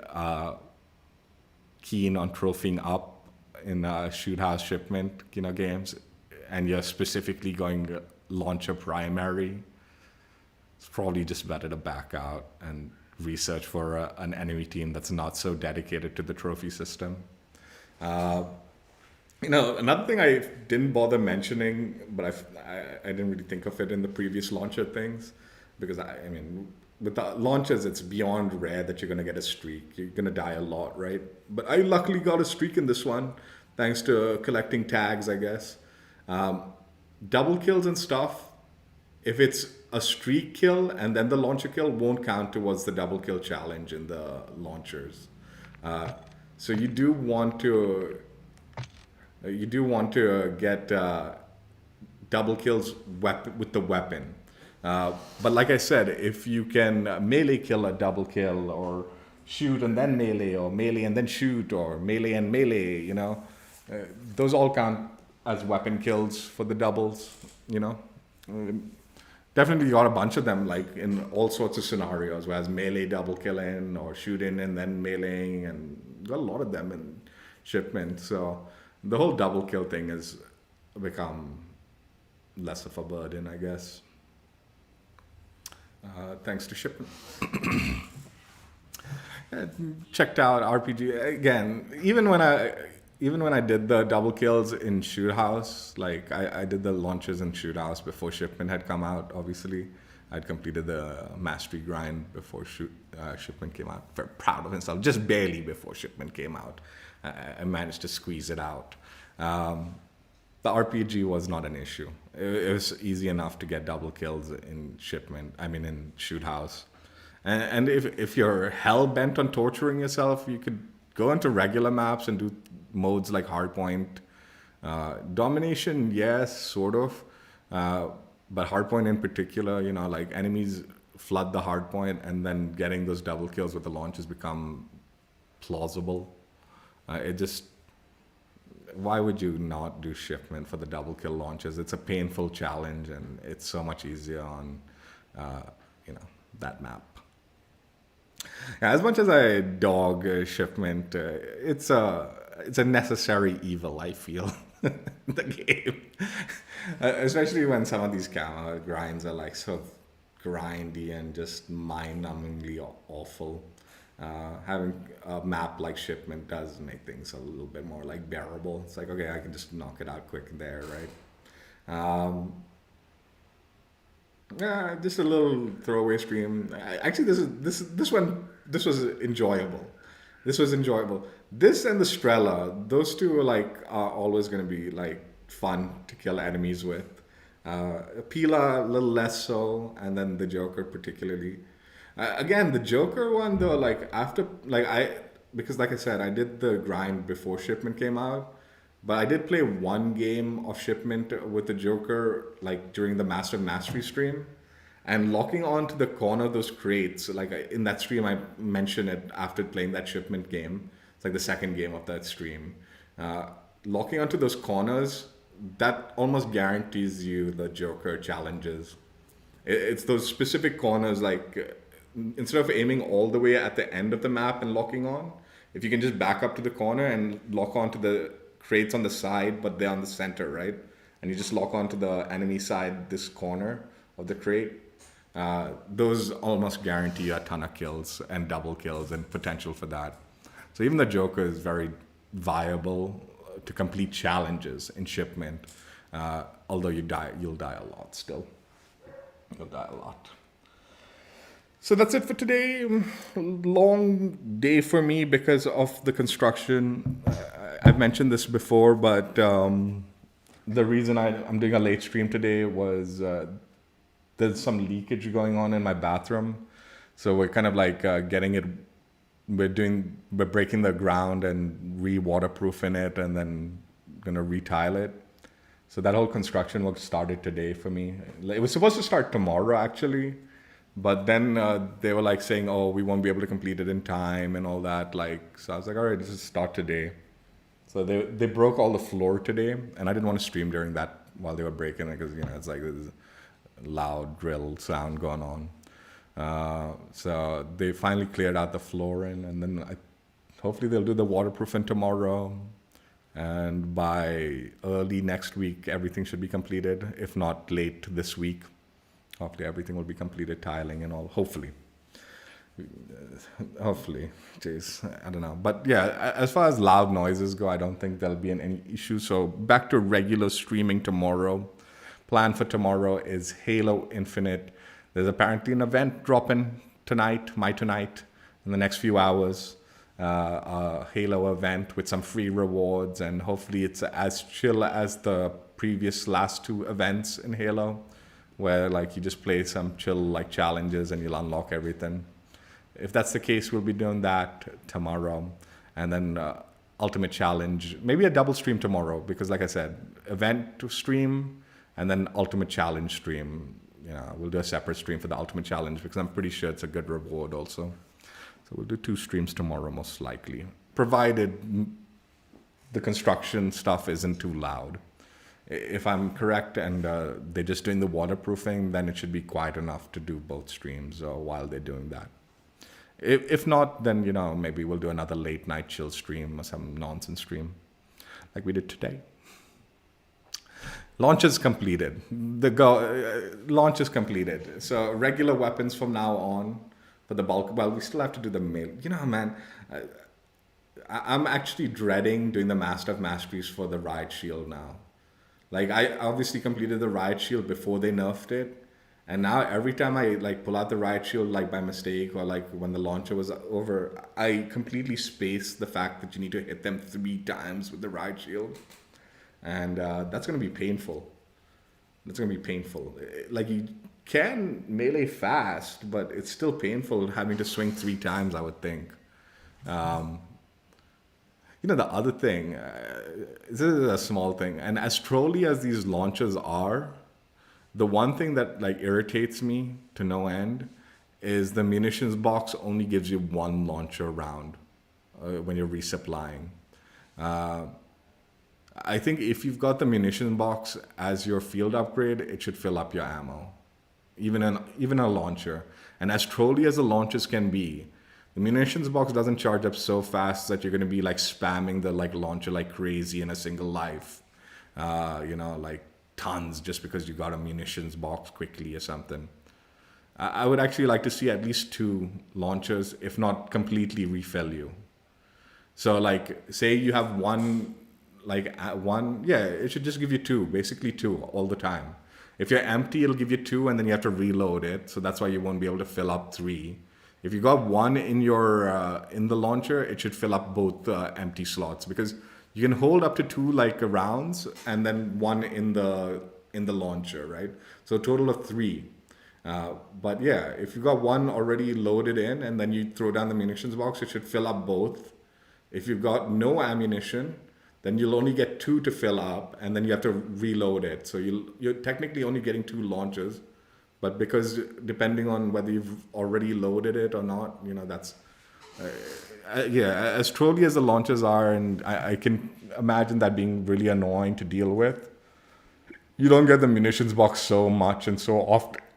keen on trophying up in shoot house shipment games and you're specifically going launcher primary, it's probably just better to back out and research for an enemy team that's not so dedicated to the trophy system. Another thing I didn't bother mentioning, but I didn't really think of it in the previous launcher things, because I mean, with the launchers, it's beyond rare that you're going to get a streak. You're going to die a lot, right? But I luckily got a streak in this one, thanks to collecting tags, I guess. Double kills and stuff, if it's a streak kill and then the launcher kill, won't count towards the double kill challenge in the launchers. So you do want to get double kills with the weapon. But like I said, if you can melee kill a double kill, or shoot and then melee, or melee and then shoot, or melee and melee, those all count as weapon kills for the doubles, Definitely got a bunch of them, in all sorts of scenarios, whereas melee double killing or shooting and then meleeing, and got a lot of them in shipment. So the whole double kill thing has become less of a burden, I guess, thanks to shipment. Checked out RPG again. Even when I did the double kills in shoot house, I did the launches in shoot house before shipment had come out. Obviously, I'd completed the mastery grind before shipment came out. Very proud of myself. Just barely before shipment came out, I managed to squeeze it out. The RPG was not an issue. It was easy enough to get double kills in in shoot house. And if you're hell bent on torturing yourself, you could go into regular maps and do modes like hardpoint. Domination, yes, sort of. But hardpoint in particular, enemies flood the hardpoint, and then getting those double kills with the launches become plausible. Why would you not do shipment for the double kill launches? It's a painful challenge, and it's so much easier on, that map. Yeah, as much as I dog shipment, it's a necessary evil, I feel, in the game. Especially when some of these camo grinds are so grindy and just mind-numbingly awful. Having a map like shipment does make things a little bit more bearable. It's okay, I can just knock it out quick there, right? Yeah, just a little throwaway stream. Actually, this was enjoyable. This was enjoyable. This and the Strela, those two are always going to be fun to kill enemies with. Pila a little less so, and then the Joker particularly. Again, the Joker one though, because like I said, I did the grind before shipment came out. But I did play one game of shipment with the Joker, during the Master Mastery stream, and locking onto the corner of those crates. In that stream, I mentioned it after playing that shipment game. It's the second game of that stream. Locking onto those corners, that almost guarantees you the Joker challenges. It's those specific corners, instead of aiming all the way at the end of the map and locking on, if you can just back up to the corner and lock onto the crates on the side, but they're on the center, right? And you just lock onto the enemy side, this corner of the crate. Those almost guarantee you a ton of kills and double kills and potential for that. So even the Joker is very viable to complete challenges in shipment. Although you'll die a lot still. You'll die a lot. So that's it for today. Long day for me because of the construction. I've mentioned this before, but the reason I'm doing a late stream today was there's some leakage going on in my bathroom. So we're kind of like getting it, we're breaking the ground and re-waterproofing it and then gonna retile it. So that whole construction work started today for me. It was supposed to start tomorrow actually, but then they were like saying, oh, we won't be able to complete it in time and all that. Like, so I was like, all right, let's just start today. So they broke all the floor today, and I didn't want to stream during that while they were breaking it because, you know, it's like this loud drill sound going on. So they finally cleared out the flooring, and then hopefully they'll do the waterproofing tomorrow. And by early next week, everything should be completed. If not late this week, hopefully everything will be completed, tiling and all, hopefully. Hopefully, jeez, I don't know. But yeah, as far as loud noises go, I don't think there'll be any issue. So back to regular streaming tomorrow. Plan for tomorrow is Halo Infinite. There's apparently an event dropping tonight, in the next few hours. A Halo event with some free rewards, and hopefully it's as chill as the previous last two events in Halo, where like you just play some chill like challenges and you'll unlock everything. If that's the case, we'll be doing that tomorrow. And then Ultimate Challenge, maybe a double stream tomorrow, because like I said, event to stream and then Ultimate Challenge stream. You know, we'll do a separate stream for the Ultimate Challenge because I'm pretty sure it's a good reward also. So we'll do 2 streams tomorrow most likely, provided the construction stuff isn't too loud. If I'm correct and they're just doing the waterproofing, then it should be quiet enough to do both streams while they're doing that. If not, then, you know, maybe we'll do another late night chill stream or some nonsense stream like we did today. Launch is completed. Launch is completed. So regular weapons from now on for the bulk. Well, we still have to do the mail. You know, man, I'm actually dreading doing the Master of Masteries for the Riot Shield now. Like, I obviously completed the Riot Shield before they nerfed it. And now every time I like pull out the Riot Shield, like by mistake, or like when the launcher was over, I completely space the fact that you need to hit them 3 times with the Riot Shield. And that's going to be painful. That's going to be painful. Like, you can melee fast, but it's still painful having to swing 3 times, I would think. You know, the other thing, this is a small thing, and as trolly as these launchers are, the one thing that like irritates me to no end is the munitions box only gives you 1 launcher round when you're resupplying. I think if you've got the munitions box as your field upgrade, it should fill up your ammo, even a launcher. And as trolly as the launchers can be, the munitions box doesn't charge up so fast that you're going to be like spamming the like launcher like crazy in a single life. You know, like tons just because you got a munitions box quickly or something. I would actually like to see at least 2 launchers, if not completely refill you. So like, say you have one, it should just give you 2, basically 2 all the time. If you're empty, it'll give you 2 and then you have to reload it. So that's why you won't be able to fill up 3. If you got 1 in your in the launcher, it should fill up both empty slots, because you can hold up to 2 like rounds and then 1 in the launcher, right? So a total of 3. But yeah, if you got 1 already loaded in and then you throw down the munitions box, it should fill up both. If you've got no ammunition, then you'll only get 2 to fill up, and then you have to reload it. So you're technically only getting 2 launchers, but because depending on whether you've already loaded it or not, you know, that's as trolly as the launchers are, and I can imagine that being really annoying to deal with. You don't get the munitions box so much and so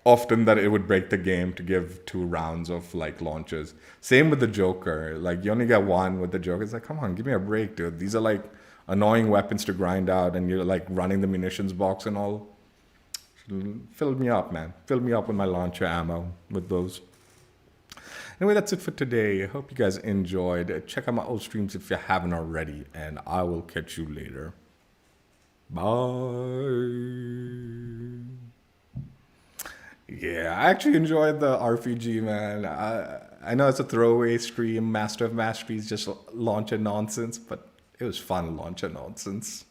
often that it would break the game to give 2 rounds of like launchers. Same with the Joker. Like, you only get 1 with the Joker. It's like, come on, give me a break, dude. These are like annoying weapons to grind out, and you're like running the munitions box and all. Fill me up, man. Fill me up with my launcher ammo with those. Anyway, that's it for today. I hope you guys enjoyed. Check out my old streams if you haven't already, and I will catch you later. Bye. Yeah, I actually enjoyed the RPG, man. I know it's a throwaway stream, Master of Masteries, just launcher nonsense, but it was fun launcher nonsense.